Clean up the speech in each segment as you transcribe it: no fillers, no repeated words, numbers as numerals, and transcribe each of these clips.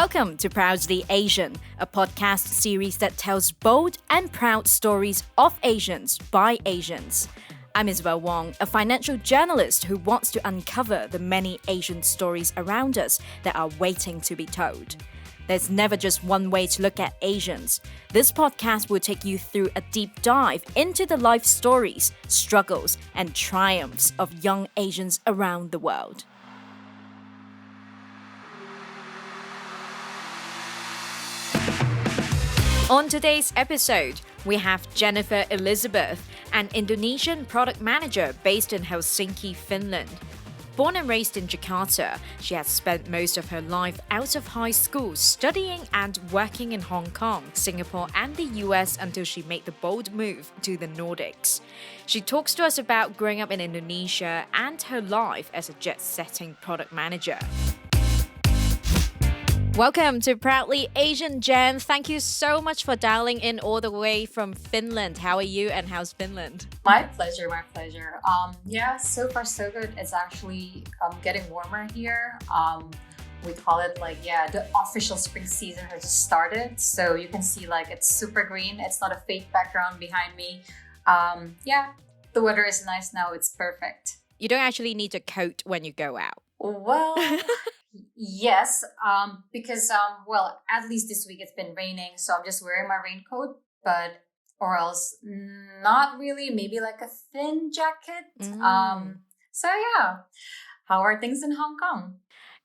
Welcome to Proudly Asian, a podcast series that tells bold and proud stories of Asians by Asians. I'm Isabel Wong, a financial journalist who wants to uncover the many Asian stories around us that are waiting to be told. There's never just one way to look at Asians. This podcast will take you through a deep dive into the life stories, struggles, and triumphs of young Asians around the world. On today's episode, we have Jennifer Elizabeth, an Indonesian product manager based in Helsinki, Finland. Born and raised in Jakarta, she has spent most of her life out of high school studying and working in Hong Kong, Singapore, and the US until she made the bold move to the Nordics. She talks to us about growing up in Indonesia and her life as a jet-setting product manager. Welcome to Proudly Asian, Jen. Thank you so much for dialing in all the way from Finland. How are you and how's Finland? My pleasure. So far so good. It's actually getting warmer here. We call it the official spring season has just started. So you can see it's super green. It's not a fake background behind me. The weather is nice now. It's perfect. You don't actually need a coat when you go out. Well, yes, because at least this week it's been raining, so I'm just wearing my raincoat, or else not really, maybe like a thin jacket. How are things in Hong Kong?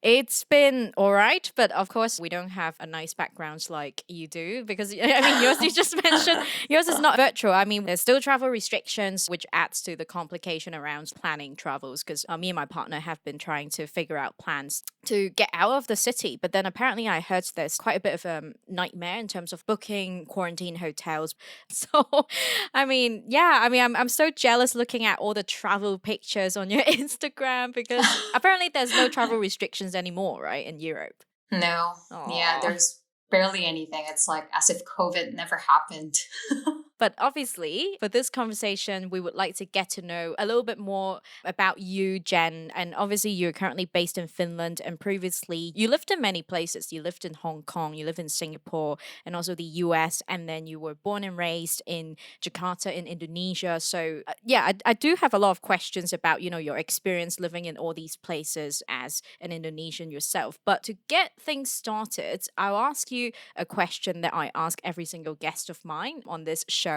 It's been all right, but of course we don't have a nice background like you do because, yours you just mentioned, yours is not virtual. There's still travel restrictions, which adds to the complication around planning travels because me and my partner have been trying to figure out plans to get out of the city. But then apparently I heard there's quite a bit of a nightmare in terms of booking quarantine hotels. So, I'm so jealous looking at all the travel pictures on your Instagram because apparently there's no travel restrictions anymore, right, in Europe? No. Aww. Yeah, there's barely anything. It's like as if COVID never happened. But obviously, for this conversation, we would like to get to know a little bit more about you, Jen. And obviously, you're currently based in Finland. And previously, you lived in many places. You lived in Hong Kong, you lived in Singapore, and also the US. And then you were born and raised in Jakarta in Indonesia. So, I do have a lot of questions about, your experience living in all these places as an Indonesian yourself. But to get things started, I'll ask you a question that I ask every single guest of mine on this show,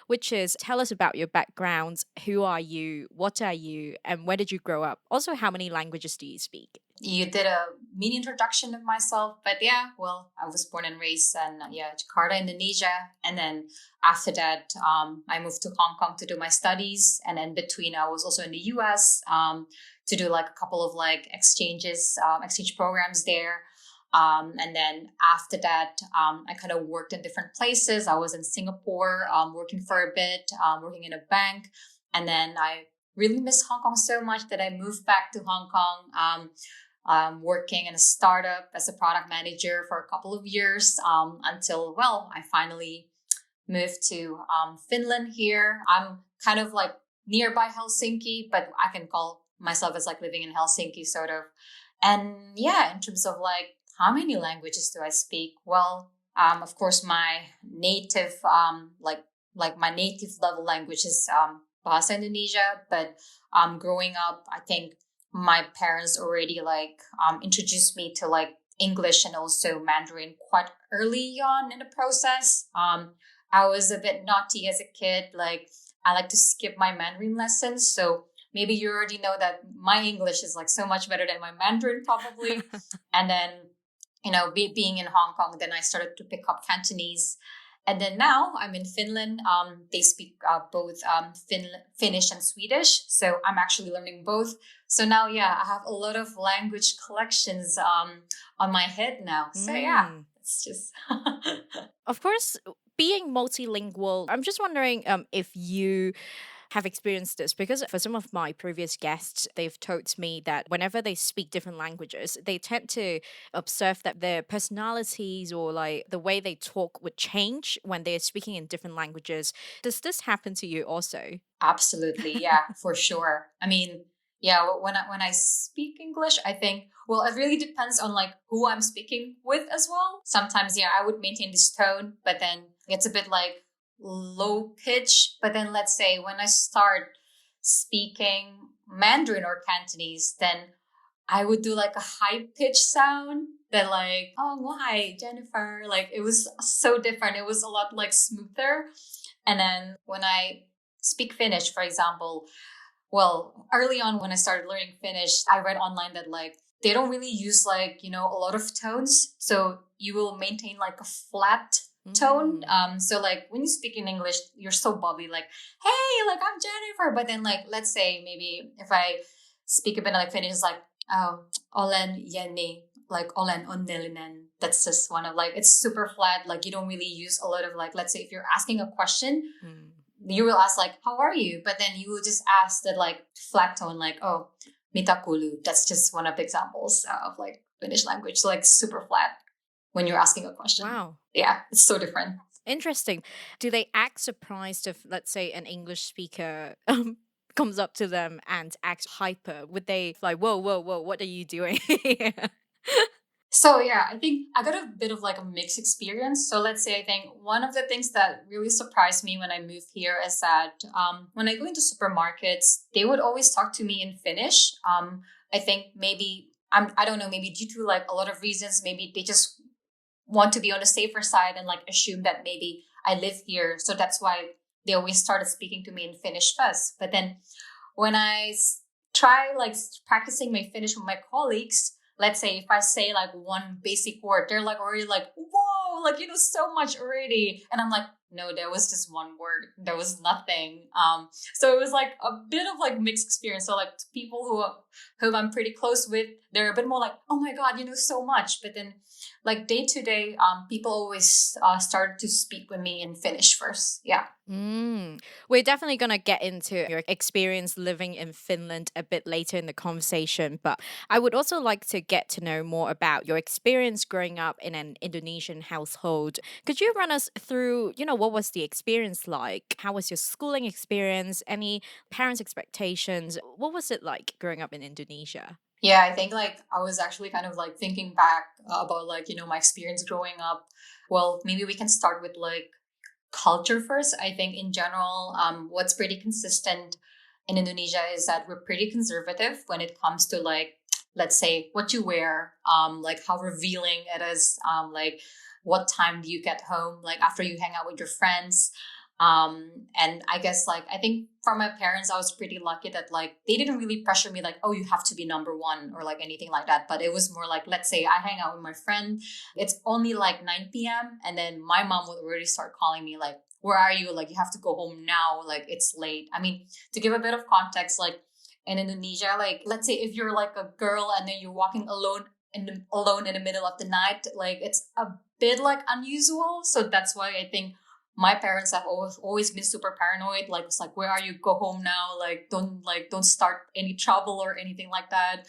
which is tell us about your background. Who are you? What are you? And where did you grow up? Also, how many languages do you speak? You did a mini introduction of myself, but I was born and raised in Jakarta, Indonesia. And then after that, I moved to Hong Kong to do my studies. And in between, I was also in the US to do a couple of exchange programs there. And then after that, I kind of worked in different places. I was in Singapore, working for a bit, working in a bank. And then I really miss Hong Kong so much that I moved back to Hong Kong, working in a startup as a product manager for a couple of years, until, I finally moved to Finland here. I'm kind of nearby Helsinki, but I can call myself as living in Helsinki sort of. And in terms of how many languages do I speak? Well, of course, my native, my native level language is Bahasa Indonesia. But growing up, I think my parents already introduced me to English and also Mandarin quite early on in the process. I was a bit naughty as a kid. I like to skip my Mandarin lessons. So maybe you already know that my English is so much better than my Mandarin probably. And then being in Hong Kong, then I started to pick up Cantonese. And then now I'm in Finland. They speak both Finnish and Swedish. So I'm actually learning both. So now, I have a lot of language collections on my head now. So it's just... Of course, being multilingual, I'm just wondering if you have experienced this, because for some of my previous guests, they've told me that whenever they speak different languages, they tend to observe that their personalities or the way they talk would change when they're speaking in different languages. Does this happen to you also? Absolutely. Yeah, for sure. yeah, when I speak English, I think, well, it really depends on like who I'm speaking with as well. Sometimes, yeah, I would maintain this tone, but then it's a bit like low pitch. But then let's say when I start speaking Mandarin or Cantonese, then I would do like a high pitch sound that like, oh, hi, Jennifer. Like it was so different. It was a lot like smoother. And then when I speak Finnish, for example, well, early on when I started learning Finnish, I read online that like they don't really use like, a lot of tones. So you will maintain like a flat tone. Mm. So like when you speak in English, you're so bubbly, like, hey, like I'm Jennifer. But then like let's say maybe if I speak a bit like Finnish, it's like, oh, olen Jenny, like olen onnellinen. That's just one of like it's super flat. Like you don't really use a lot of like, let's say if you're asking a question, Mm. you will ask like, how are you? But then you will just ask that like flat tone, like, oh, mitakulu. That's just one of the examples of like Finnish language, like super flat when you're asking a question. Wow. Yeah, it's so different. Interesting. Do they act surprised if, let's say, an English speaker comes up to them and acts hyper? Would they like, whoa, whoa, whoa, what are you doing? So yeah, I think I got a bit of like a mixed experience. So let's say I think one of the things that really surprised me when I moved here is that when I go into supermarkets, they would always talk to me in Finnish. I think maybe I don't know, maybe due to like a lot of reasons, maybe they just want to be on the safer side and like assume that maybe I live here. So that's why they always started speaking to me in Finnish first. But then when I try like practicing my Finnish with my colleagues, let's say if I say like one basic word, they're like already like, whoa, like you know so much already. And I'm like, no, there was just one word. There was nothing. So it was like a bit of like mixed experience. So like people who I'm pretty close with, they're a bit more like, oh my God, you know so much. But then like day to day, people always started to speak with me in Finnish first. Yeah. Mm. We're definitely going to get into your experience living in Finland a bit later in the conversation, but I would also like to get to know more about your experience growing up in an Indonesian household. Could you run us through, what was the experience like? How was your schooling experience? Any parents' expectations? What was it like growing up in Indonesia? Yeah, I think like I was actually kind of like thinking back about like, my experience growing up. Well, maybe we can start with like culture first. I think in general, what's pretty consistent in Indonesia is that we're pretty conservative when it comes to like, let's say what you wear, like how revealing it is, like what time do you get home, like after you hang out with your friends. And I guess like I think for my parents, I was pretty lucky that like they didn't really pressure me like, oh, you have to be number one or like anything like that. But it was more like, let's say I hang out with my friend, it's only like 9 p.m. And then my mom would already start calling me like, where are you? Like you have to go home now. Like it's late. I mean, to give a bit of context, like in Indonesia, like let's say if you're like a girl and then you're walking alone in the middle of the night, like it's a bit like unusual. So that's why I think my parents have always been super paranoid. Like it's like, where are you? Go home now. Don't start any trouble or anything like that.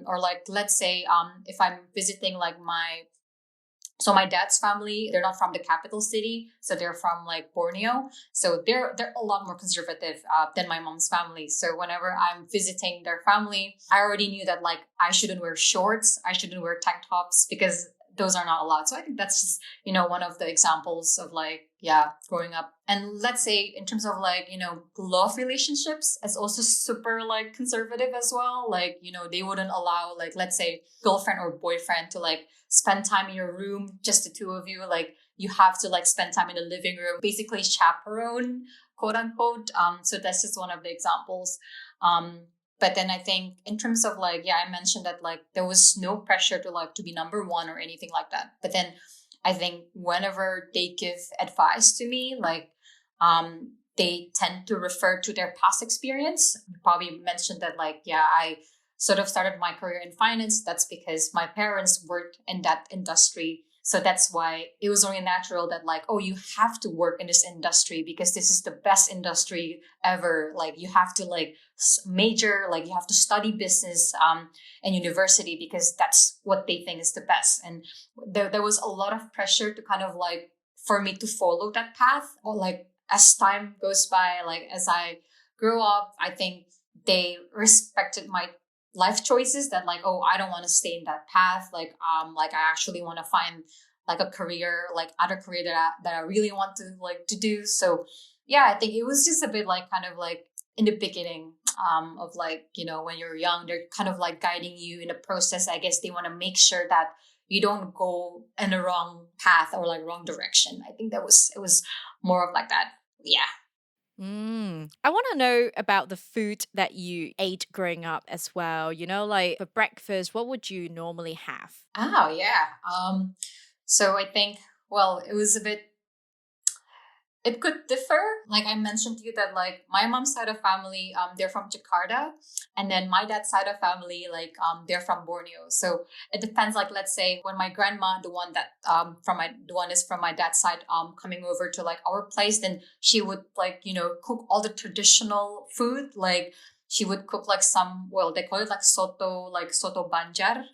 Or like let's say if I'm visiting like my dad's family, they're not from the capital city, so they're from like Borneo. So they're a lot more conservative than my mom's family. So whenever I'm visiting their family, I already knew that like I shouldn't wear shorts, I shouldn't wear tank tops because those are not allowed. So I think that's just one of the examples of like growing up. And let's say in terms of like love relationships, it's also super like conservative as well. Like they wouldn't allow like let's say girlfriend or boyfriend to like spend time in your room, just the two of you. Like you have to like spend time in the living room, basically chaperone, quote unquote. So that's just one of the examples. But then I think in terms of like, I mentioned that like there was no pressure to like to be number one or anything like that. But then I think whenever they give advice to me, like they tend to refer to their past experience. You probably mentioned that like, I sort of started my career in finance. That's because my parents worked in that industry. So that's why it was only natural that like, oh, you have to work in this industry because this is the best industry ever. Like you have to like major, like you have to study business in university because that's what they think is the best. And there was a lot of pressure to kind of like for me to follow that path. Or like as time goes by, like as I grow up, I think they respected my life choices, that like, oh, I don't want to stay in that path. Like I actually want to find like a career, like other career that I really want to like to do. So yeah, I think it was just a bit like kind of like in the beginning of like, you know, when you're young, they're kind of like guiding you in the process. I guess they want to make sure that you don't go in the wrong path or like wrong direction. I think it was more of like that. Yeah. I want to know about the food that you ate growing up as well. You know, like for breakfast, what would you normally have? Oh yeah. So I think, well, it was a bit, it could differ. Like I mentioned to you that like my mom's side of family, they're from Jakarta, and then my dad's side of family, like they're from Borneo. So it depends. Like let's say when my grandma, the one that the one is from my dad's side, coming over to like our place, then she would like, you know, cook all the traditional food. Like she would cook like some, well, they call it like soto banjar.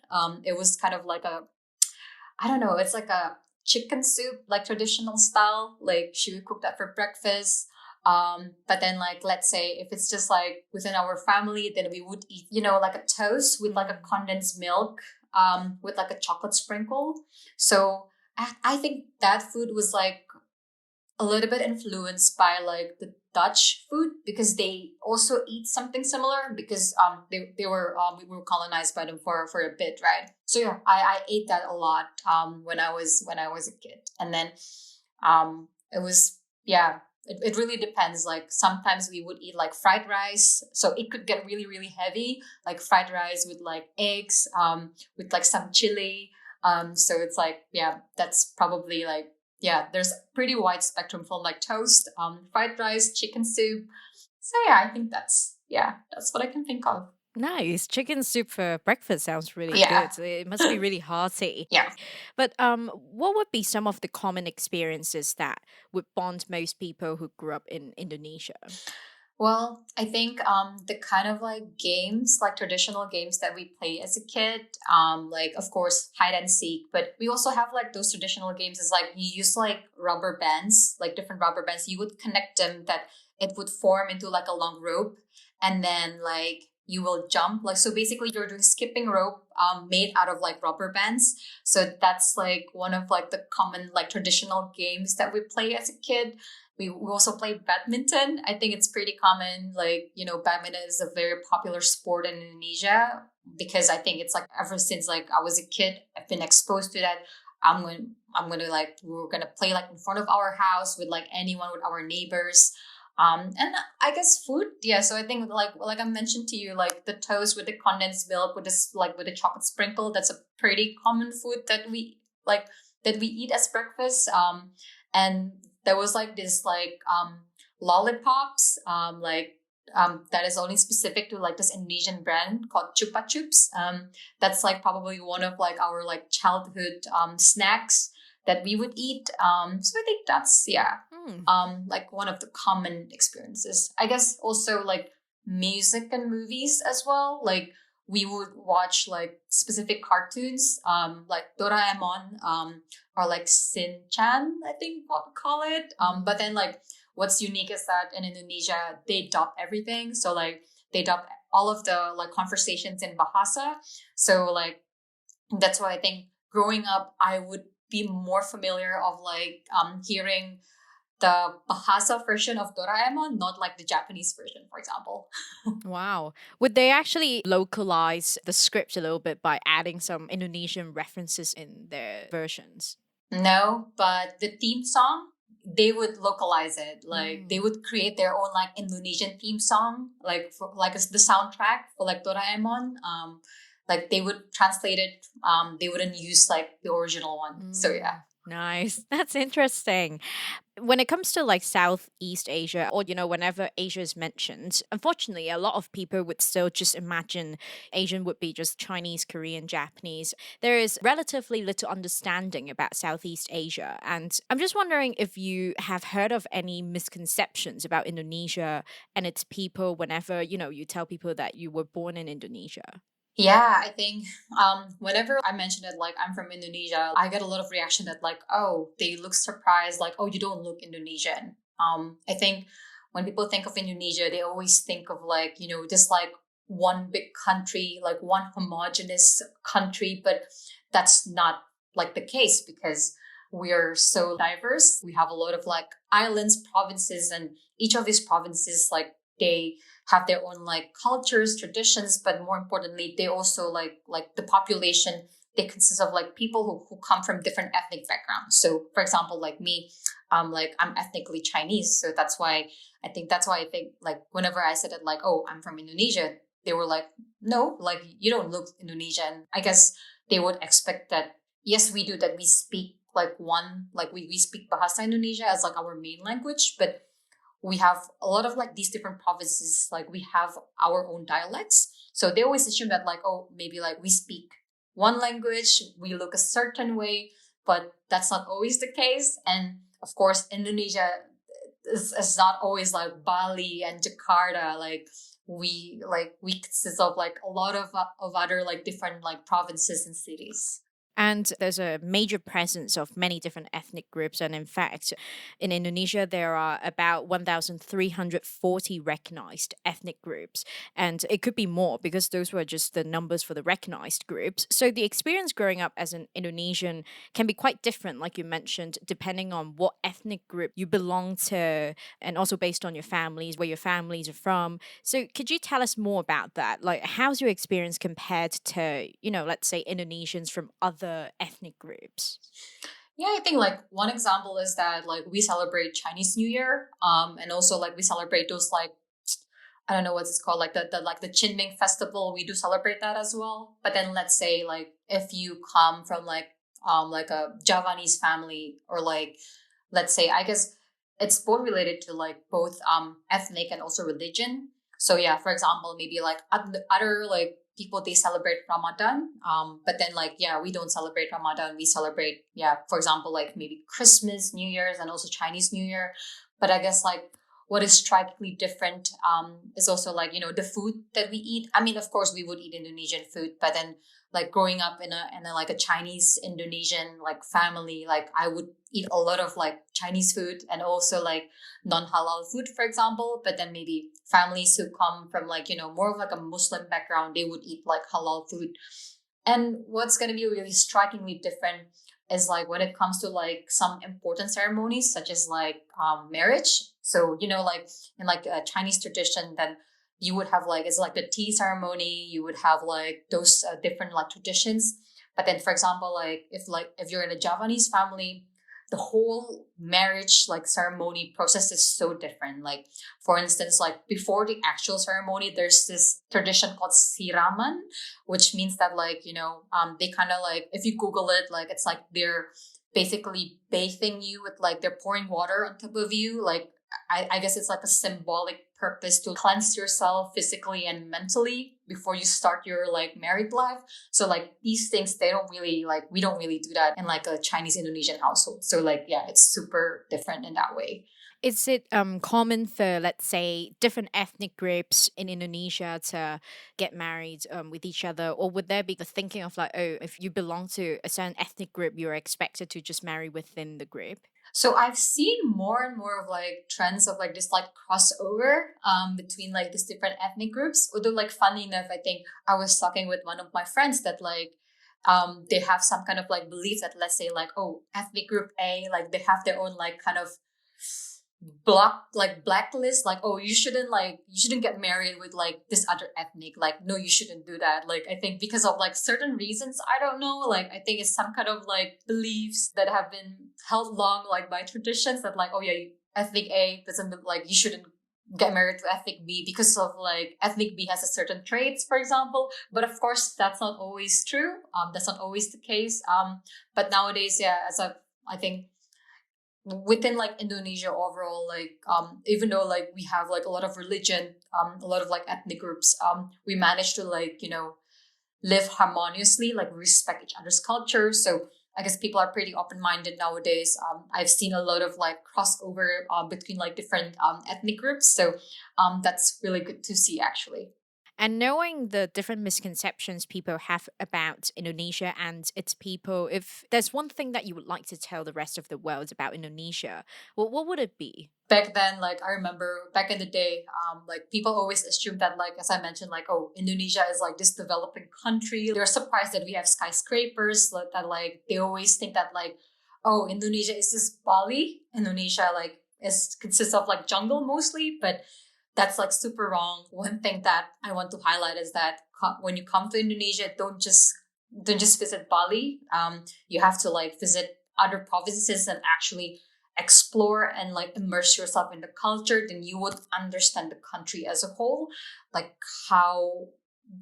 It was kind of like a, I don't know, it's like a chicken soup, like traditional style. Like she would cook that for breakfast. But then like let's say if it's just like within our family, then we would eat, you know, like a toast with like a condensed milk, with like a chocolate sprinkle. So I think that food was like a little bit influenced by like the Dutch food, because they also eat something similar, because they were we were colonized by them for a bit, right? So yeah, I ate that a lot when I was a kid. And then it was, yeah, it really depends. Like sometimes we would eat like fried rice, so it could get really really heavy, like fried rice with like eggs, with like some chili. So it's like, yeah, that's probably like, yeah, there's a pretty wide spectrum from like toast, fried rice, chicken soup. So yeah, I think that's, yeah, that's what I can think of. Nice. Chicken soup for breakfast sounds really Yeah. good. It must be really hearty. Yeah. But what would be some of the common experiences that would bond most people who grew up in Indonesia? Well, I think the kind of like games, like traditional games that we play as a kid, like of course hide and seek, but we also have like those traditional games is like you use like rubber bands, like different rubber bands. You would connect them that it would form into like a long rope, and then like you will jump. Like so basically you're doing skipping rope made out of like rubber bands. So that's like one of like the common like traditional games that we play as a kid. We also play badminton. I think it's pretty common. Like, you know, badminton is a very popular sport in Indonesia, because I think it's like ever since like I was a kid, I've been exposed to that. I'm gonna like we're gonna play like in front of our house with like anyone, with our neighbors. And I guess food, yeah. So I think like I mentioned to you, like the toast with the condensed milk with this like with the chocolate sprinkle, that's a pretty common food that we like that we eat as breakfast. And there was like this like lollipops, that is only specific to like this Indonesian brand called Chupa Chups. That's like probably one of like our like childhood snacks that we would eat. So I think that's, yeah, Hmm. like one of the common experiences. I guess also like music and movies as well. Like we would watch like specific cartoons, like Doraemon, or like Shin-chan, I think what call it. But then like what's unique is that in Indonesia they dub everything. So like they dub all of the like conversations in Bahasa. So like that's why I think growing up I would be more familiar of like hearing the Bahasa version of Doraemon, not like the Japanese version, for example. Wow. Would they actually localize the script a little bit by adding some Indonesian references in their versions? No, but the theme song, they would localize it. Like they Mm. would create their own like Indonesian theme song, like for like the soundtrack for like Doraemon. Like they would translate it. They wouldn't use like the original one. So yeah. Nice. That's interesting. When it comes to like Southeast Asia, or you know, whenever Asia is mentioned, unfortunately, a lot of people would still just imagine Asian would be just Chinese, Korean, Japanese. There is relatively little understanding about Southeast Asia. And I'm just wondering if you have heard of any misconceptions about Indonesia and its people whenever, you know, you tell people that you were born in Indonesia. Yeah, I think whenever I mention it, like I'm from Indonesia, I get a lot of reaction that like, oh, they look surprised, like, oh, you don't look Indonesian. I think when people think of Indonesia, they always think of like, just like one big country, like one homogenous country, but that's not like the case because we are so diverse. We have a lot of like islands, provinces, and each of these provinces, like they have their own like cultures, traditions, but more importantly, they also like the population, they consist of like people who come from different ethnic backgrounds. So for example, like me, like I'm ethnically Chinese. So that's why I think like whenever I said it like, oh, I'm from Indonesia, they were like, no, like you don't look Indonesian. I guess they would expect that, yes, we do, that we speak like one, like we speak Bahasa Indonesia as like our main language, but we have a lot of like these different provinces, like we have our own dialects. So they always assume that like, oh, maybe like we speak one language, we look a certain way, but that's not always the case. And of course, Indonesia is not always like Bali and Jakarta. Like we consist of like a lot of other like different like provinces and cities. And there's a major presence of many different ethnic groups. And in fact, in Indonesia, there are about 1,340 recognized ethnic groups. And it could be more because those were just the numbers for the recognized groups. So the experience growing up as an Indonesian can be quite different, like you mentioned, depending on what ethnic group you belong to, and also based on your families, where your families are from. So could you tell us more about that? Like, how's your experience compared to, let's say Indonesians from other ethnic groups? Yeah, I think like one example is that like we celebrate Chinese New Year, and also like we celebrate those like, I don't know what it's called, like the like the Qingming festival. We do celebrate that as well. But then let's say like if you come from like a Javanese family, or like let's say, I guess it's both related to like both ethnic and also religion. So yeah, for example, maybe like other like people, they celebrate Ramadan, but then like yeah, we don't celebrate Ramadan. We celebrate, yeah, for example, like maybe Christmas, New Year's, and also Chinese New Year. But I guess like what is strikingly different is also like, the food that we eat. I mean, of course we would eat Indonesian food, but then like growing up in a like a Chinese Indonesian like family, like I would eat a lot of like Chinese food and also like non-halal food, for example. But then maybe families who come from like, more of like a Muslim background, they would eat like halal food. And what's going to be really strikingly different is like when it comes to like some important ceremonies, such as like marriage. So, like in like a Chinese tradition, then you would have like, it's like the tea ceremony, you would have like those different like traditions. But then, for example, like if you're in a Javanese family, the whole marriage like ceremony process is so different. Like for instance, like before the actual ceremony, there's this tradition called siraman, which means that like, they kind of like, if you Google it, like it's like they're basically bathing you with like, they're pouring water on top of you. Like I guess it's like a symbolic purpose to cleanse yourself physically and mentally before you start your like married life. So like these things, they don't really like, we don't really do that in like a Chinese Indonesian household. So like, yeah, it's super different in that way. Is it common for, let's say, different ethnic groups in Indonesia to get married with each other? Or would there be the thinking of like, oh, if you belong to a certain ethnic group, you're expected to just marry within the group? So I've seen more and more of like trends of like this like crossover between like these different ethnic groups. Although like funny enough, I think I was talking with one of my friends that like they have some kind of like belief that, let's say like, oh, ethnic group A, like they have their own like kind of blacklist, like, oh, you shouldn't get married with like this other ethnic, like no, you shouldn't do that. Like I think because of like certain reasons, I don't know, like I think it's some kind of like beliefs that have been held long like by traditions that like, oh yeah, ethnic A doesn't, like you shouldn't get married to ethnic B because of like ethnic B has a certain traits, for example. But of course that's not always true. That's not always the case. But nowadays, yeah, I think within like Indonesia overall, like even though like we have like a lot of religion, a lot of like ethnic groups, we manage to like, live harmoniously, like respect each other's culture. So I guess people are pretty open-minded nowadays. I've seen a lot of like crossover between like different ethnic groups. So that's really good to see actually. And knowing the different misconceptions people have about Indonesia and its people, if there's one thing that you would like to tell the rest of the world about Indonesia, what would it be? Back then, like I remember back in the day, like people always assume that, like as I mentioned, like, oh, Indonesia is like this developing country. They're surprised that we have skyscrapers. That like they always think that like, oh, Indonesia is this Bali. Indonesia like is consists of like jungle mostly, but that's like super wrong. One thing that I want to highlight is that when you come to Indonesia, don't just visit Bali. You have to like visit other provinces and actually explore and like immerse yourself in the culture. Then you would understand the country as a whole, like how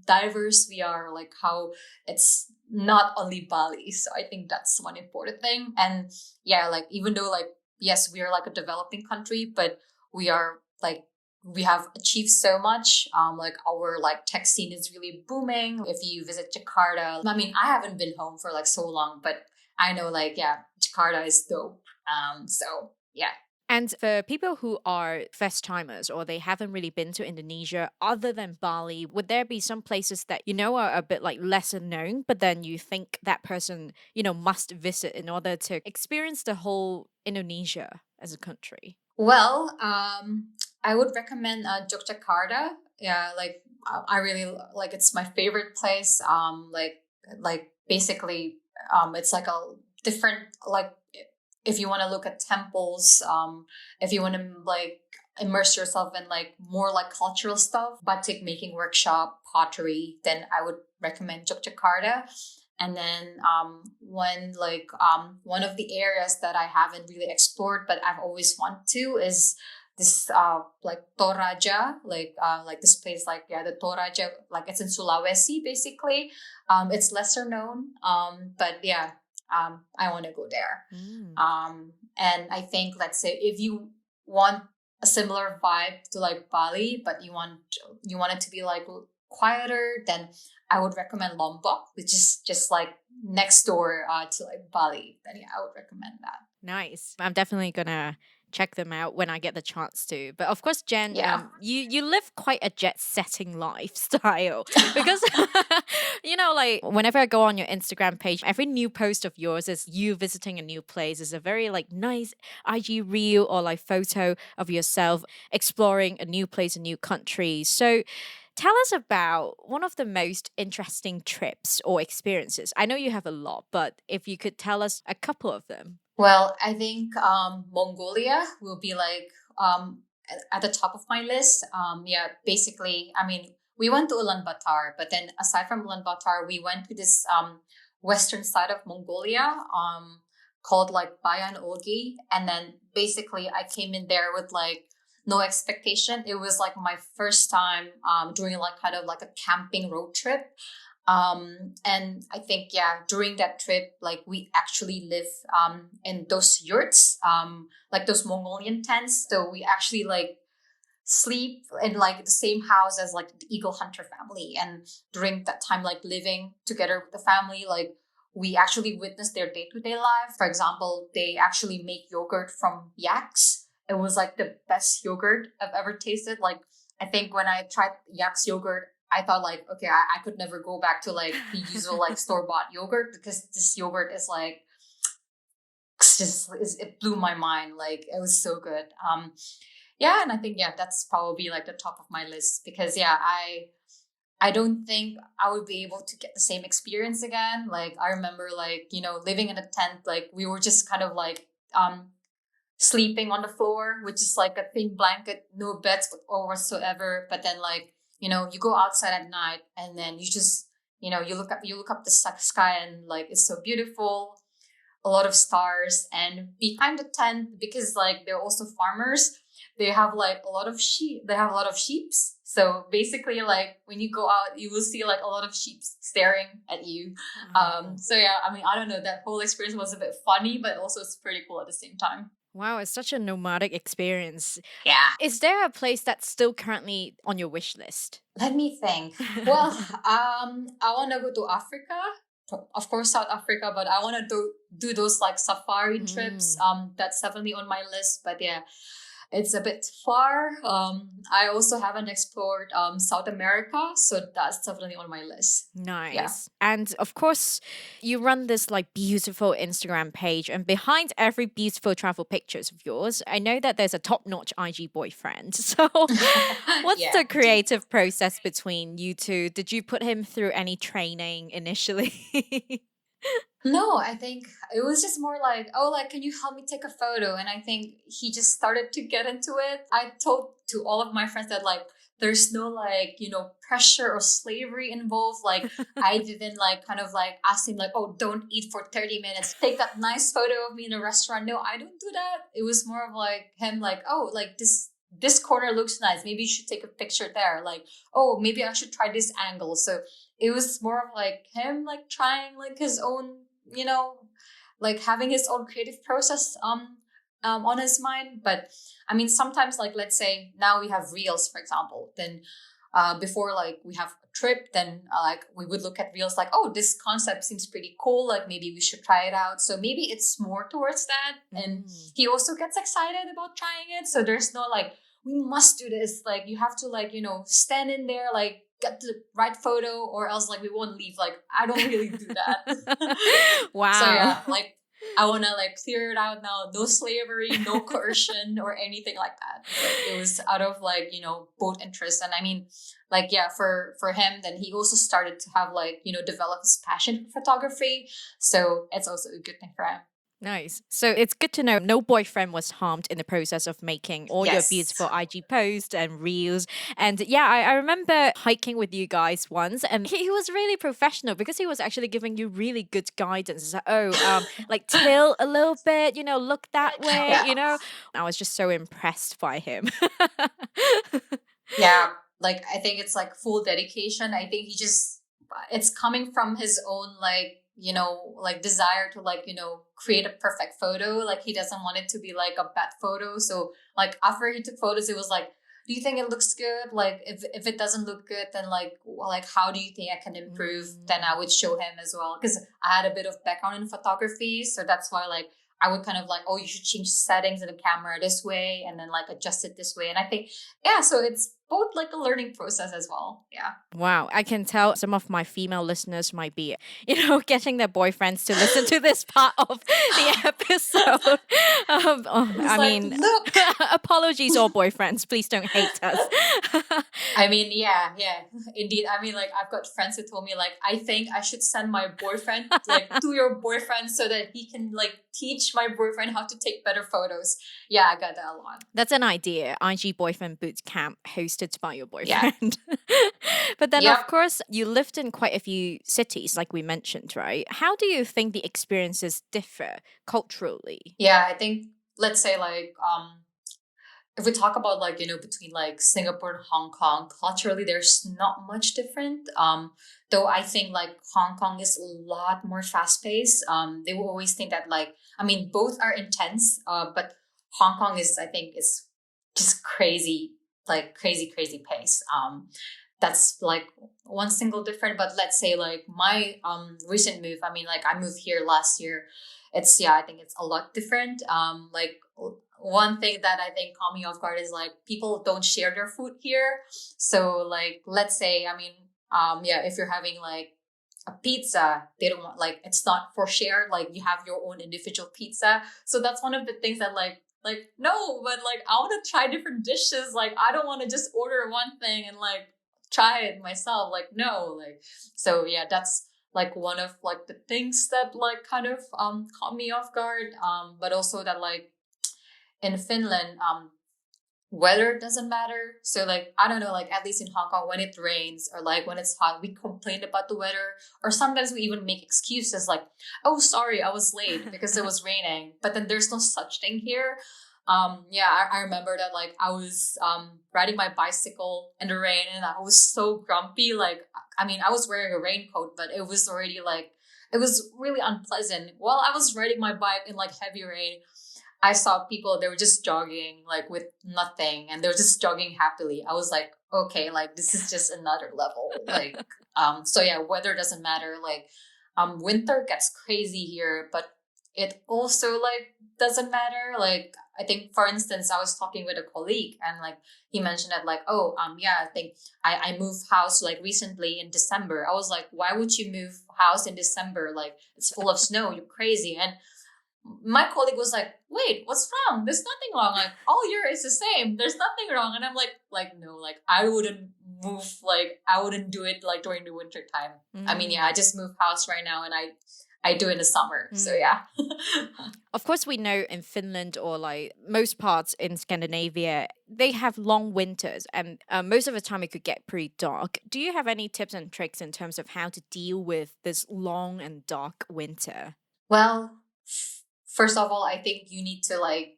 diverse we are, like how it's not only Bali. So I think that's one important thing. And yeah, like even though like yes, we are like a developing country, but we are like we have achieved so much. Like our like tech scene is really booming. If you visit Jakarta, I mean, I haven't been home for like so long, but I know like yeah, Jakarta is dope. So yeah. And for people who are first timers or they haven't really been to Indonesia other than Bali, would there be some places that you know are a bit like lesser known, but then you think that person, must visit in order to experience the whole Indonesia as a country? Well, I would recommend Yogyakarta. Yeah, like I really like it's my favorite place. Like basically, it's like a different like if you want to look at temples, if you want to like immerse yourself in like more like cultural stuff, batik making workshop, pottery, then I would recommend Yogyakarta. And then one of the areas that I haven't really explored but I've always wanted to is this like Toraja, like this place like yeah the Toraja, like it's in Sulawesi basically. It's lesser known, but yeah, I want to go there. Mm. And I think let's say if you want a similar vibe to like Bali, but you want it to be like quieter, then I would recommend Lombok, which is just like next door to like Bali. Then yeah, I would recommend that. Nice. I'm definitely gonna check them out when I get the chance to. But of course, Jen, Yeah. you live quite a jet setting lifestyle because like whenever I go on your Instagram page, every new post of yours is you visiting a new place. Is a very like nice IG reel or like photo of yourself exploring a new place, a new country. So tell us about one of the most interesting trips or experiences. I know you have a lot, but if you could tell us a couple of them. Well, I think Mongolia will be like at the top of my list. Yeah, basically, I mean, we went to Ulaanbaatar, but then aside from Ulaanbaatar, we went to this western side of Mongolia called like Bayan Olgi, and then basically I came in there with like no expectation. It was like my first time doing like kind of like a camping road trip. And I think yeah, during that trip like we actually live in those yurts, like those Mongolian tents, so we actually like sleep in like the same house as like the eagle hunter family. And during that time like living together with the family, like we actually witnessed their day-to-day life. For example, they actually make yogurt from yaks. It was like the best yogurt I've ever tasted. Like I think when I tried yak's yogurt, I thought like, okay, I could never go back to like the usual like store-bought yogurt, because this yogurt is like it blew my mind. Like it was so good. Yeah, and I think yeah, that's probably like the top of my list, because yeah, I don't think I would be able to get the same experience again. Like I remember like, living in a tent, like we were just kind of like sleeping on the floor, which is like a thin blanket, no beds or whatsoever. But then like, you go outside at night and then you just, you look up the sky and like it's so beautiful, a lot of stars. And behind the tent, because like they're also farmers, they have like a lot of sheep. They have a lot of sheeps. So basically, like when you go out, you will see like a lot of sheep staring at you. Wow. So yeah, I mean, I don't know. That whole experience was a bit funny, but also it's pretty cool at the same time. Wow, it's such a nomadic experience. Yeah. Is there a place that's still currently on your wish list? Let me think. Well, I want to go to Africa. Of course, South Africa, but I want to do those like safari trips. Mm. That's definitely on my list. But yeah, it's a bit far. I also haven't explored South America, so that's definitely on my list. Yeah. Nice. And of course, you run this like beautiful Instagram page, and behind every beautiful travel pictures of yours, I know that there's a top-notch IG boyfriend. So, what's Yeah, the indeed. creative process between you two? Did you put him through any training initially? No, I think it was just more like, oh, like, can you help me take a photo? And I think he just started to get into it. I told to all of my friends that, like, there's no, like, pressure or slavery involved. Like, I didn't, like, kind of like ask him, like, oh, don't eat for 30 minutes. Take that nice photo of me in a restaurant. No, I don't do that. It was more of like him, like, oh, like this corner looks nice. Maybe you should take a picture there. Like, oh, maybe I should try this angle. So it was more of like him, like, trying like his own, you know, like having his own creative process on his mind. But I mean, sometimes, like, let's say now we have reels, for example, then before, like, we have a trip, then like we would look at reels like, oh, this concept seems pretty cool, like maybe we should try it out. So maybe it's more towards that. And Mm. he also gets excited about trying it, so there's no like, we must do this, like you have to, like, stand in there, like get the right photo, or else like we won't leave. Like, I don't really do that. So Wow. yeah, like, I want to like clear it out now. No slavery, no coercion or anything like that. Like, it was out of, like, both interests. And I mean, like, yeah, for him, then he also started to have, like, develop his passion for photography. So it's also a good thing for him. Nice. So it's good to know no boyfriend was harmed in the process of making all your Yes. beautiful IG posts and reels. And yeah, I remember hiking with you guys once, and he was really professional because he was actually giving you really good guidance. He's like, oh, like tilt a little bit, look that way, Yeah. I was just so impressed by him. Yeah. Like, I think it's like full dedication. I think it's coming from his own, like, like desire to, like, create a perfect photo. Like, he doesn't want it to be like a bad photo. So like after he took photos, it was like, do you think it looks good? Like, if it doesn't look good, then like, well, like, how do you think I can improve? Then I Mm. would show him as well, because I had a bit of background in photography. So that's why, like, I would kind of like, oh, you should change the settings of the camera this way, and then like adjust it this way. And I think, yeah, so it's both like a learning process as well. Yeah. Wow, I can tell some of my female listeners might be, getting their boyfriends to listen to this part of the episode. It's I like, mean, look. apologies, all boyfriends. Please don't hate us. I mean, yeah, indeed. I mean, like, I've got friends who told me, like, I think I should send my boyfriend, like, to your boyfriend so that he can, like, teach my boyfriend how to take better photos. Yeah, I got that a lot. That's an idea. IG Boyfriend Boot Camp hosted by your Yeah. boyfriend. But then, of Yep. course, you lived in quite a few cities, like we mentioned, right? How do you think the experiences differ culturally? Yeah, I think, let's say, like, if we talk about, like, between like Singapore and Hong Kong, culturally there's not much different. Though I think like Hong Kong is a lot more fast paced. They will always think that, like, I mean, both are intense, but Hong Kong is, I think, is just crazy, like crazy pace. That's like one single different. But let's say like my recent move, I mean, like, I moved here last year. It's, yeah, I think it's a lot different. Like, one thing that I think caught me off guard is, like, people don't share their food here. So like, let's say, I mean, yeah, if you're having like a pizza, they don't want, like, it's not for share, like you have your own individual pizza. So that's one of the things that, like, no, but like, I want to try different dishes. Like, I don't want to just order one thing and like try it myself. Like, no, like, so yeah, that's like one of like the things that like kind of caught me off guard. But also that, like, in Finland, weather doesn't matter. So like, I don't know, like, at least in Hong Kong, when it rains or like when it's hot, we complain about the weather, or sometimes we even make excuses like, oh, sorry, I was late because it was raining. But then there's no such thing here. Yeah, I remember that, like, I was riding my bicycle in the rain, and I was so grumpy. Like, I mean, I was wearing a raincoat, but it was already like, it was really unpleasant. While I was riding my bike in like heavy rain, I saw people, they were just jogging like with nothing, and they were just jogging happily. I was like, okay, like, this is just another level. Like, so yeah, weather doesn't matter. Like, winter gets crazy here, but it also like doesn't matter. Like, I think, for instance, I was talking with a colleague and like he mentioned that like, oh, yeah, I think I moved house like recently in December. I was like, why would you move house in December? Like it's full of snow. You're crazy. And my colleague was like, wait, what's wrong? There's nothing wrong. Like all year is the same. There's nothing wrong. And I'm like, no, like I wouldn't move, like I wouldn't do it like during the winter time. I mean, yeah, I just moved house right now and I do in the summer. So yeah. Of course, we know in Finland or like most parts in Scandinavia, they have long winters and most of the time it could get pretty dark. Do you have any tips and tricks in terms of how to deal with this long and dark winter? Well, first of all, I think you need to like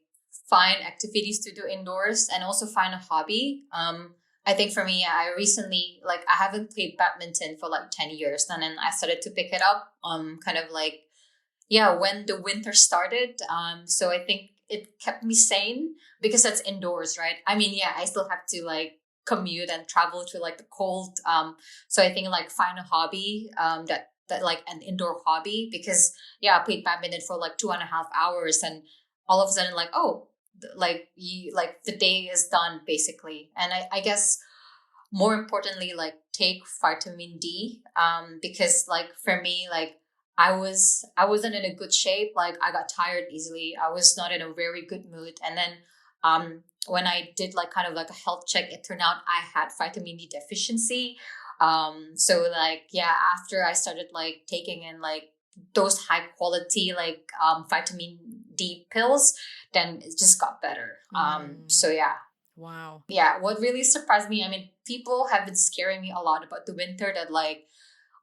find activities to do indoors and also find a hobby. I think for me, I recently like I haven't played badminton for like 10 years, and then I started to pick it up kind of like yeah, when the winter started. So I think it kept me sane because it's indoors, right? I mean, yeah, I still have to like commute and travel to like the cold. So I think like find a hobby that like an indoor hobby because yeah, I played badminton for like 2.5 hours and all of a sudden like oh like you like the day is done basically. And I guess more importantly like take vitamin D because like for me like I wasn't in a good shape. Like I got tired easily. I was not in a very good mood. And then when I did like kind of like a health check, it turned out I had vitamin D deficiency. So like yeah, after I started like taking in like those high quality like vitamin D pills, then it just got better. So yeah. Wow. Yeah, what really surprised me, I mean, people have been scaring me a lot about the winter that like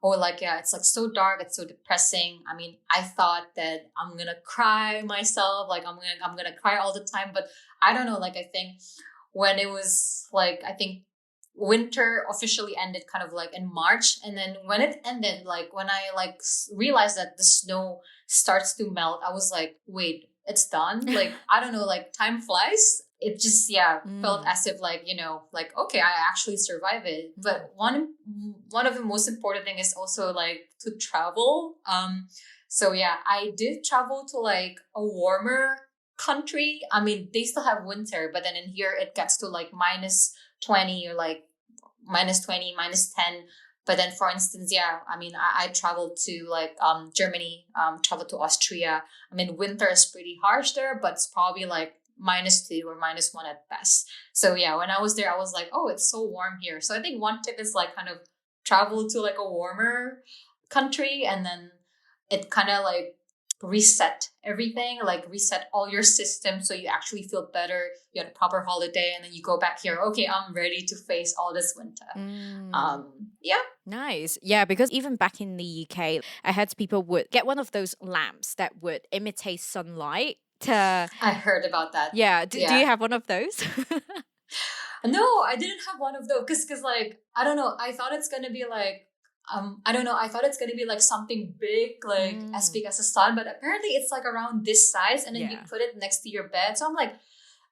or like yeah it's like so dark, it's so depressing. I mean, I thought that I'm gonna cry myself, like I'm gonna cry all the time, but I don't know, like I think when it was like I think winter officially ended kind of like in March, and then when it ended, like when I like realized that the snow starts to melt, I was like, wait, it's done. Like I don't know, like time flies. It just yeah felt as if like like okay, I actually survived it. But one of the most important thing is also like to travel. So yeah, I did travel to like a warmer country. I mean, they still have winter, but then in here it gets to like -20 or like -20, -10. But then, for instance, yeah, I mean, I traveled to like Germany, traveled to Austria. I mean, winter is pretty harsh there, but it's probably like -2 or -1 at best. So yeah, when I was there, I was like, oh, it's so warm here. So I think one tip is like kind of travel to like a warmer country, and then it kind of like reset everything, like reset all your systems so you actually feel better. You had a proper holiday, and then you go back here. Okay, I'm ready to face all this winter. Yeah. Nice. Yeah, because even back in the UK, I heard people would get one of those lamps that would imitate sunlight to. I heard about that. Yeah. Do you Yeah. have one of those? No, I didn't have one of those because like I don't know. I thought it's gonna be like I don't know. I thought it's gonna be like something big, like as big as a sun, but apparently it's like around this size, and then you Yeah. put it next to your bed. So I'm like,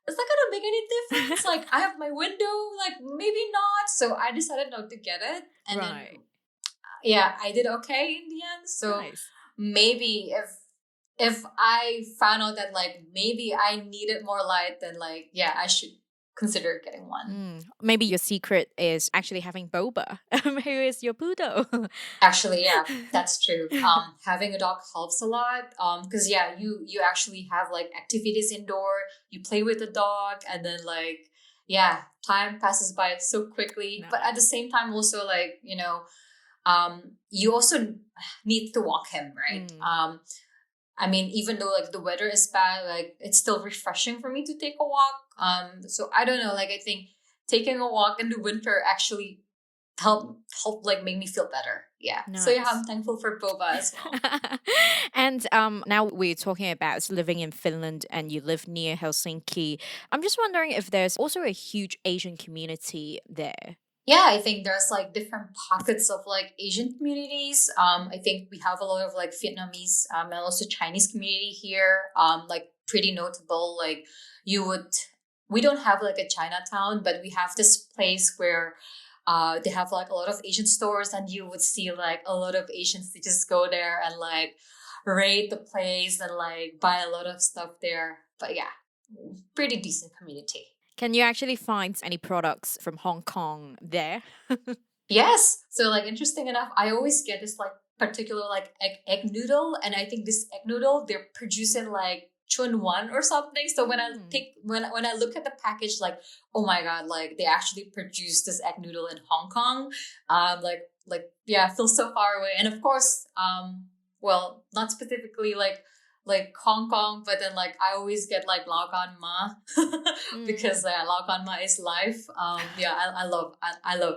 it's not gonna make any difference. Like I have my window, like maybe not. So I decided not to get it, and then Right. yeah, I did okay in the end. So Nice. maybe if I found out that like maybe I needed more light, then like yeah, I should consider getting one. Maybe your secret is actually having boba. Who is your poodle? Actually, yeah, that's true. Having a dog helps a lot. Because yeah, you actually have like activities indoor. You play with the dog, and then like yeah, time passes by so quickly. But at the same time, also like you also need to walk him, right? I mean, even though like the weather is bad, like it's still refreshing for me to take a walk. So I don't know, like I think taking a walk in the winter actually help like make me feel better. Yeah. So yeah, Nice. I'm thankful for boba as well. And now we're talking about living in Finland and you live near Helsinki. I'm just wondering if there's also a huge Asian community there. Yeah, I think there's like different pockets of like Asian communities. I think we have a lot of like Vietnamese and also Chinese community here. Like pretty notable. Like you would, we don't have like a Chinatown, but we have this place where they have like a lot of Asian stores, and you would see like a lot of Asians to just go there and like raid the place and like buy a lot of stuff there. But yeah. pretty decent community. Can you actually find any products from Hong Kong there? Yes. So like interesting enough, I always get this like particular like egg noodle, and I think this egg noodle they're producing like Chun Wan or something. So when I Mm. take when I look at the package, like oh my god, like they actually produce this egg noodle in Hong Kong. Yeah, I feel so far away, and of course, well, not specifically like Hong Kong, but then like I always get like Lao Gan Ma because Mm. Lao Gan Ma is life. Yeah, I love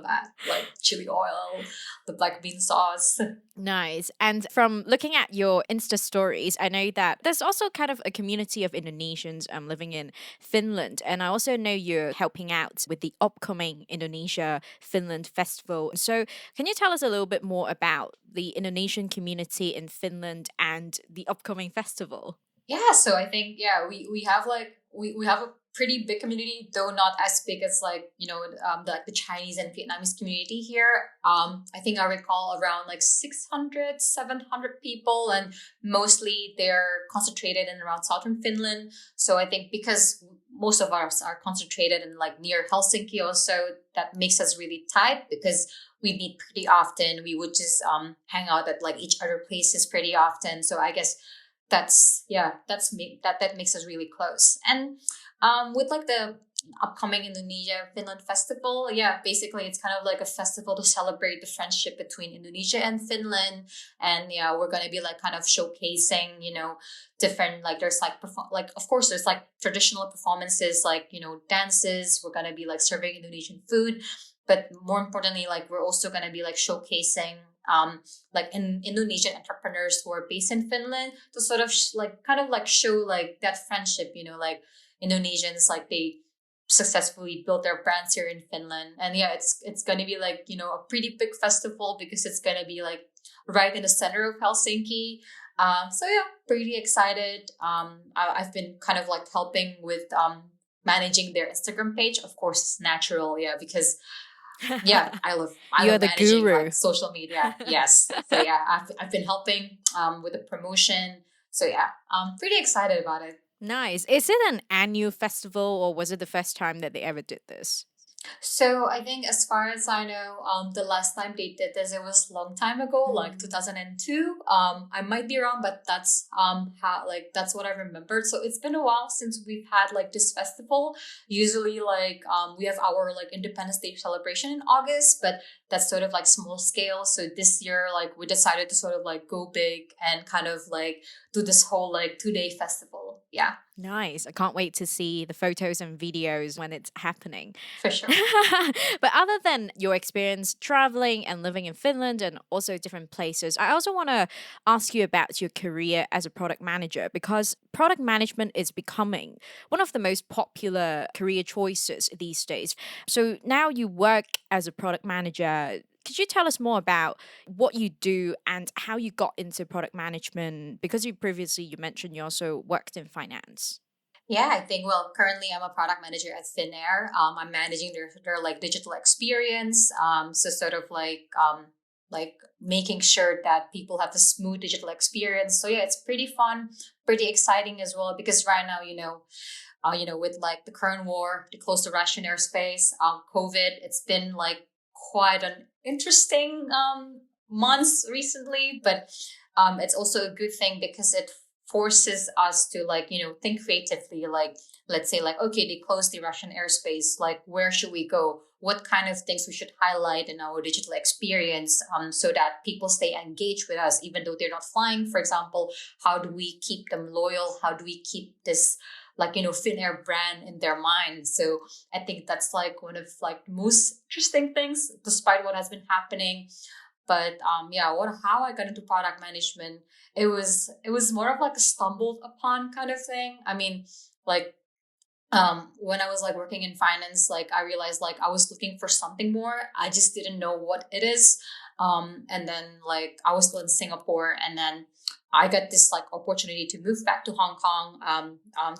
that like chili oil, the black bean sauce. Nice. And from looking at your Insta stories, I know that there's also kind of a community of Indonesians living in Finland. And I also know you're helping out with the upcoming Indonesia Finland Festival. So, can you tell us a little bit more about the Indonesian community in Finland and the upcoming festival? Yeah, so I think we have like we have a pretty big community, though not as big as like the Chinese and Vietnamese community here. I think I recall around like 600, 700 people, and mostly they're concentrated in around southern Finland. So I think because most of us are concentrated in like near Helsinki, also that makes us really tight because we meet pretty often. We would just hang out at like each other places pretty often. So I guess that's me that makes us really close. And with like the upcoming Indonesia Finland festival, yeah, basically it's kind of like a festival to celebrate the friendship between Indonesia and Finland. And yeah, we're going to be like kind of showcasing different like there's like like of course there's like traditional performances like dances. We're going to be like serving Indonesian food, but more importantly like we're also going to be like showcasing like in Indonesian entrepreneurs who are based in Finland to sort of like kind of like show like that friendship, like Indonesians like they successfully built their brands here in Finland. And yeah, it's going to be like, a pretty big festival because it's going to be like right in the center of Helsinki. So yeah, pretty excited. I've been kind of like helping with managing their Instagram page. Of course, it's natural, yeah, because yeah, I You're love the managing guru. like social media. Yes. So yeah, I've been helping with the promotion. So yeah, I'm pretty excited about it. Nice. Is it an annual festival or was it the first time that they ever did this? So I think as far as I know, the last time they did this, it was a long time ago, like Mm. 2002. I might be wrong, but that's how like that's what I remembered. So it's been a while since we've had like this festival. Usually like we have our like Independence Day celebration in August, but that's sort of like small scale. So this year like we decided to sort of like go big and kind of like do this whole like 2 day festival. Yeah, Nice. I can't wait to see the photos and videos when it's happening. for sure. But other than your experience traveling and living in Finland and also different places, I also want to ask you about your career as a product manager because product management is becoming one of the most popular career choices these days. So now you work as a product manager. Could you tell us more about what you do and how you got into product management? Because you mentioned you also worked in finance. Yeah, I think, well, currently I'm a product manager at Finnair. I'm managing their like digital experience. So sort of like making sure that people have a smooth digital experience. So yeah, it's pretty fun, pretty exciting as well because right now, with like the current war, the close to Russian airspace, COVID, it's been like quite an interesting months recently, but it's also a good thing because it forces us to like think creatively. Like let's say like okay, they closed the Russian airspace. Like where should we go? What kind of things we should highlight in our digital experience so that people stay engaged with us even though they're not flying, for example. How do we keep them loyal? How do we keep this like Finnair brand in their mind? So I think that's like one of like most interesting things despite what has been happening. But yeah, what how I got into product management, it was more of like a stumbled upon kind of thing. I mean, like when I was like working in finance, like I realized like I was looking for something more. I just didn't know what it is. And then like I was still in Singapore, and then I got this like opportunity to move back to Hong Kong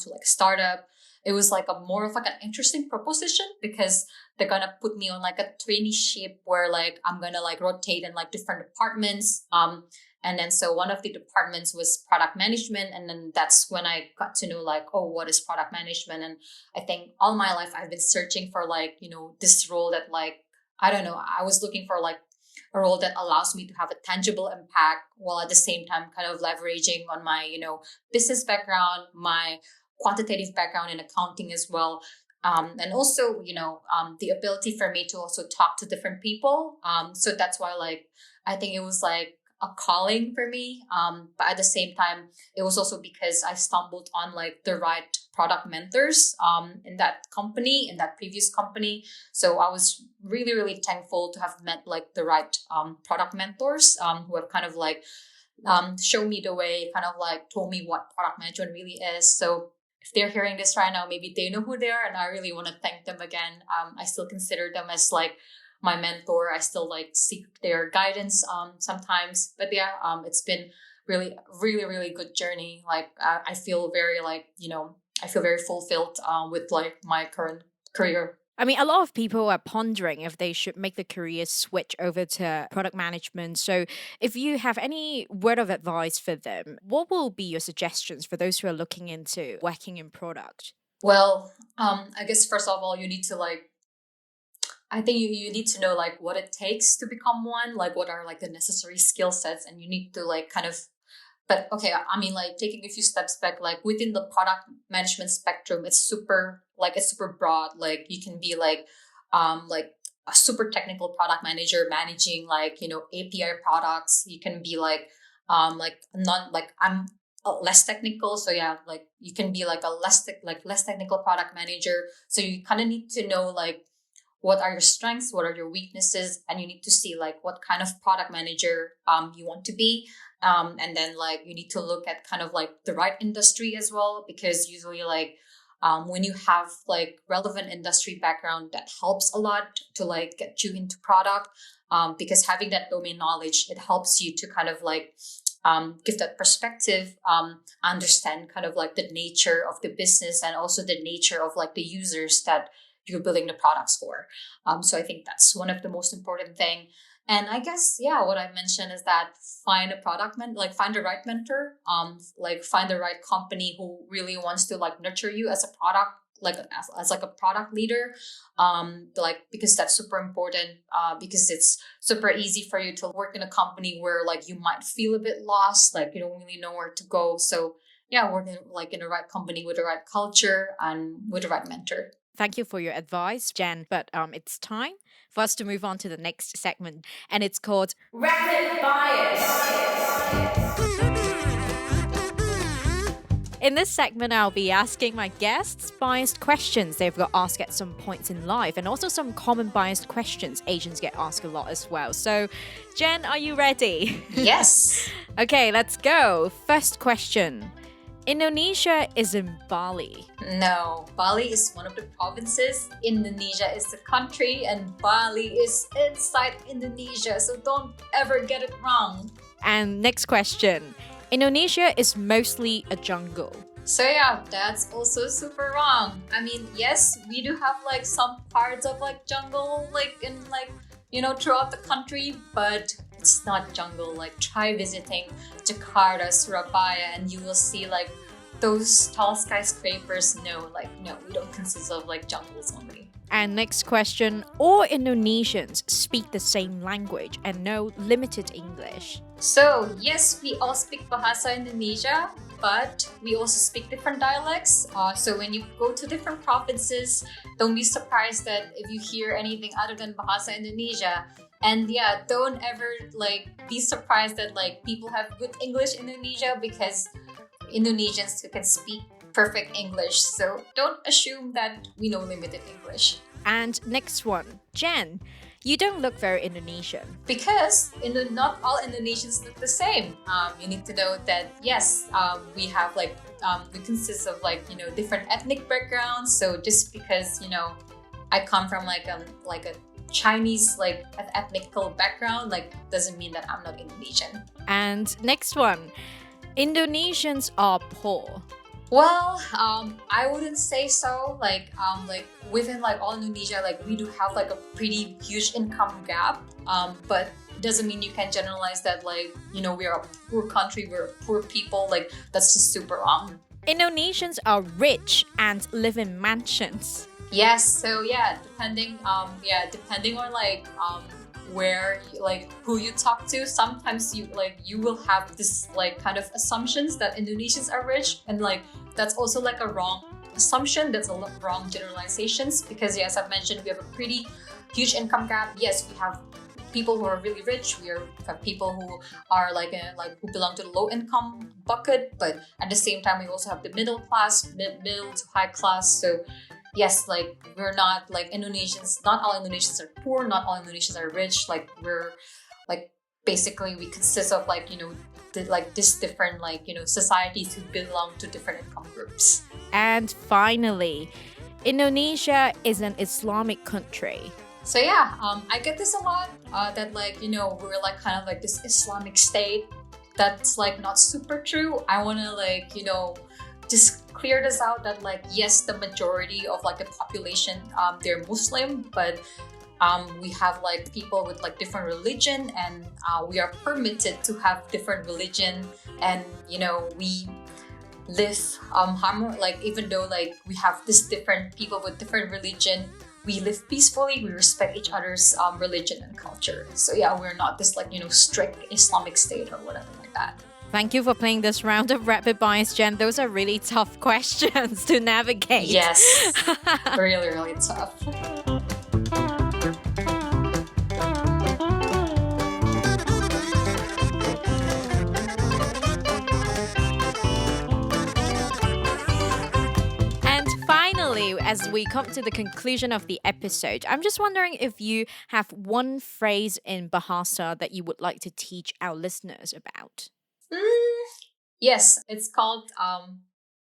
to like a startup. it was like a more of like an interesting proposition because they're gonna put me on like a traineeship where like I'm gonna like rotate in like different departments. And then so one of the departments was product management, and then that's when I got to know like, oh, what is product management? And I think all my life I've been searching for like, this role that like, I don't know, I was looking for like a role that allows me to have a tangible impact while at the same time kind of leveraging on my, business background, my quantitative background in accounting as well. And also, the ability for me to also talk to different people. So that's why like, I think it was like a calling for me. But at the same time, it was also because I stumbled on like the right product mentors in that company, in that previous company. So I was really, really thankful to have met like the right product mentors who have kind of like shown me the way, kind of like told me what product management really is. So if they're hearing this right now, maybe they know who they are, and I really want to thank them again. I still consider them as like my mentor. I still like seek their guidance sometimes, but yeah, it's been really, really, really good journey. Like I feel very like, I feel very fulfilled with like my current career. I mean, a lot of people are pondering if they should make the career switch over to product management. So, if you have any word of advice for them, what will be your suggestions for those who are looking into working in product? Well, I guess first of all, you need to like, I think you need to know like what it takes to become one, like what are like the necessary skill sets, and you need to like kind of, but okay, I mean like taking a few steps back, like within the product management spectrum, it's super broad. Like you can be like a super technical product manager managing like, API products. You can be like non like I'm less technical. So yeah, like you can be like a less technical product manager. So you kind of need to know like what are your strengths, what are your weaknesses, and you need to see like what kind of product manager you want to be. And then like you need to look at kind of like the right industry as well, because usually like when you have like relevant industry background, that helps a lot to like get you into product, because having that domain knowledge, it helps you to kind of like give that perspective, understand kind of like the nature of the business and also the nature of like the users that you're building the products for. So I think that's one of the most important thing. And I guess, yeah, what I mentioned is that find a find the right mentor, like find the right company who really wants to like nurture you as a product, like as like a product leader, like because that's super important, because it's super easy for you to work in a company where like you might feel a bit lost, like you don't really know where to go. So yeah, working like in the right company with the right culture and with the right mentor. Thank you for your advice, Jen. But it's time for us to move on to the next segment, and it's called Rapid Bias. In this segment, I'll be asking my guests biased questions they've got asked at some points in life, and also some common biased questions Asians get asked a lot as well. So, Jen, are you ready? Yes. Okay, let's go. First question. Indonesia is in Bali. No, Bali is one of the provinces. Indonesia is the country, and Bali is inside Indonesia. So don't ever get it wrong. And next question. Indonesia is mostly a jungle. So yeah, that's also super wrong. I mean, yes, we do have like some parts of like jungle, like in like, throughout the country, but it's not jungle. Like try visiting Jakarta, Surabaya, and you will see like those tall skyscrapers. No, we don't consist of like jungles only. And next question, all Indonesians speak the same language and know limited English. So yes, we all speak Bahasa Indonesia, but we also speak different dialects. So when you go to different provinces, don't be surprised that if you hear anything other than Bahasa Indonesia. And yeah, don't ever like be surprised that like people have good English in Indonesia, because Indonesians who can speak perfect English. So don't assume that we know limited English. And next one, Jen, you don't look very Indonesian. Because not all Indonesians look the same. You need to know that yes, we have like we consist of like different ethnic backgrounds. So just because I come from like a Chinese like ethnical background, like doesn't mean that I'm not Indonesian. And next one, Indonesians are poor. Well, I wouldn't say so. Like within like all Indonesia, like we do have like a pretty huge income gap. But doesn't mean you can generalize that like, you know, we're a poor country, we're poor people. Like that's just super wrong. Indonesians are rich and live in mansions. Yes. So yeah, depending on where like who you talk to, sometimes you will have this like kind of assumptions that Indonesians are rich, and like that's also like a wrong assumption. That's a wrong generalizations, because yes, I've mentioned we have a pretty huge income gap. Yes, we have people who are really rich. We have people who are who belong to the low income bucket, but at the same time we also have the middle class, middle to high class. So yes, like we're not like Indonesians. Not all Indonesians are poor. Not all Indonesians are rich. Like we're like basically we consist of like, you know, this different like, you know, societies who belong to different income groups. And finally, Indonesia is an Islamic country. So yeah, I get this a lot. That like, you know, we're like kind of like this Islamic state. That's like not super true. I want to like, you know, just clear this out that like, yes, the majority of like the population, they're Muslim, but we have like people with like different religion, and we are permitted to have different religion, and you know, we live like even though like we have this different people with different religion, we live peacefully, we respect each other's religion and culture. So yeah, we're not this like, you know, strict Islamic state or whatever like that. Thank you for playing this round of Rapid Bias, Jen. Those are really tough questions to navigate. Yes, really, really tough. And finally, as we come to the conclusion of the episode, I'm just wondering if you have one phrase in Bahasa that you would like to teach our listeners about. Yes, it's called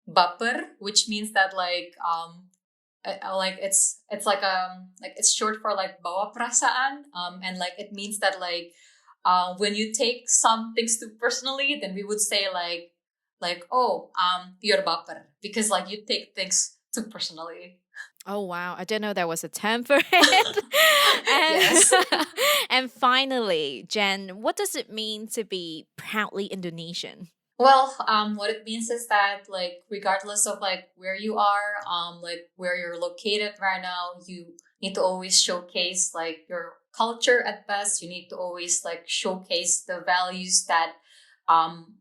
baper, which means that it's like it's short for like bawa perasaan, and like it means that like when you take some things too personally, then we would say you're baper, because like you take things too personally. Oh, wow. I didn't know there was a term for it. Yes. And finally, Jen, what does it mean to be proudly Indonesian? Well, what it means is that like regardless of like where you are, like where you're located right now, you need to always showcase like your culture at best. You need to always like showcase the values that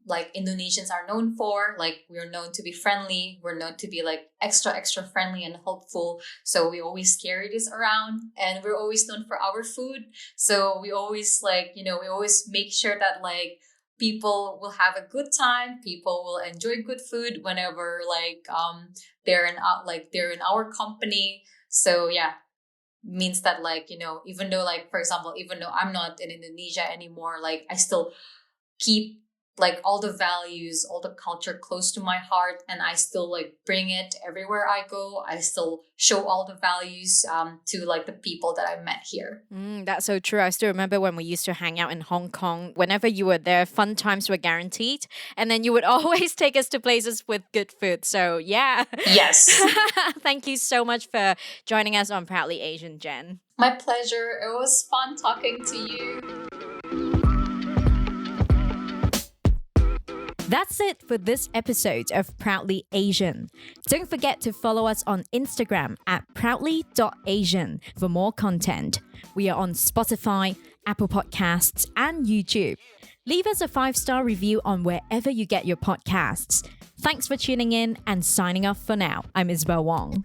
like Indonesians are known for. Like we're known to be friendly, we're known to be like extra friendly and helpful, so we always carry this around, and we're always known for our food. So we always like, you know, we always make sure that like people will have a good time, people will enjoy good food whenever like they're in our company. So yeah, means that like, you know, even though like for example, even though I'm not in Indonesia anymore, like I still keep like all the values, all the culture close to my heart, and I still like bring it everywhere I go. I still show all the values to like the people that I met here. That's so true. I still remember when we used to hang out in Hong Kong. Whenever you were there, fun times were guaranteed. And then you would always take us to places with good food. So yeah. Yes. Thank you so much for joining us on Proudly Asian, Jen. My pleasure. It was fun talking to you. That's it for this episode of Proudly Asian. Don't forget to follow us on Instagram at proudly.asian for more content. We are on Spotify, Apple Podcasts, and YouTube. Leave us a 5-star review on wherever you get your podcasts. Thanks for tuning in and signing off for now. I'm Isabel Wong.